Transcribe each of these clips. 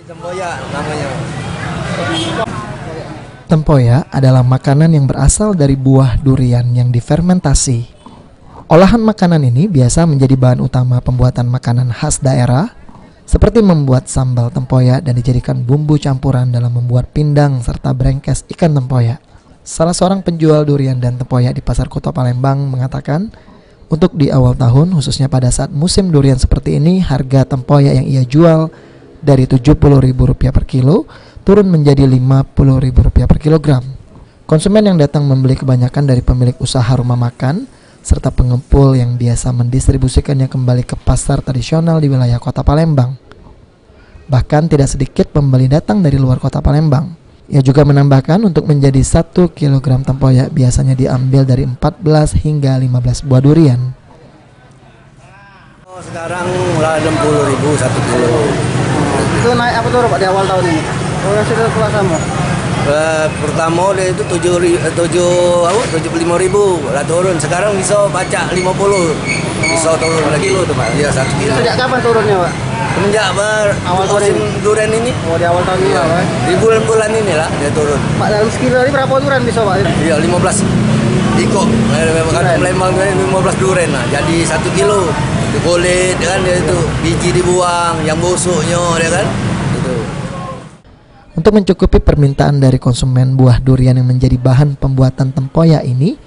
Tempoyak namanya. Tempoyak adalah makanan yang berasal dari buah durian yang difermentasi. Olahan makanan ini biasa menjadi bahan utama pembuatan makanan khas daerah, seperti membuat sambal tempoyak dan dijadikan bumbu campuran dalam membuat pindang serta brengkes ikan tempoyak. Salah seorang penjual durian dan tempoyak di Pasar Kota Palembang mengatakan, untuk di awal tahun, khususnya pada saat musim durian seperti ini, harga tempoyak yang ia jual dari Rp70.000 per kilo turun menjadi Rp50.000 per kilogram. Konsumen yang datang membeli kebanyakan dari pemilik usaha rumah makan serta pengepul yang biasa mendistribusikannya kembali ke pasar tradisional di wilayah Kota Palembang. Bahkan tidak sedikit pembeli datang dari luar Kota Palembang. Ia juga menambahkan untuk menjadi 1 kg tempoyak biasanya diambil dari 14 hingga 15 buah durian. Sekarang mulai 60.000 1 kilo. Itu naik apa turun Pak di awal tahun ini? Kalau sudah pulang sama? Pertama dia itu 75.000 lah turun. Sekarang bisa baca 50. Bisa turun lagi tuh Pak. Iya 1 kilo. Sejak kapan turunnya Pak? Semenjak awal musim durian ini. Oh di awal tahun ini Iya. Pak? Di bulan-bulan ini lah dia turun. Pak dalam sekilo ini berapa durian bisa Pak? Iya 15 ikut. Palembang 15 durian lah. Jadi 1 kilo. Di kulit kan dia itu biji dibuang, yang busuknya dia kan. Itu. Untuk mencukupi permintaan dari konsumen, buah durian yang menjadi bahan pembuatan tempoyak ini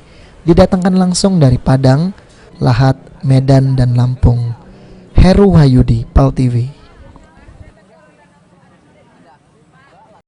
didatangkan langsung dari Padang, Lahat, Medan, dan Lampung. Heru Wahyudi, PAL TV.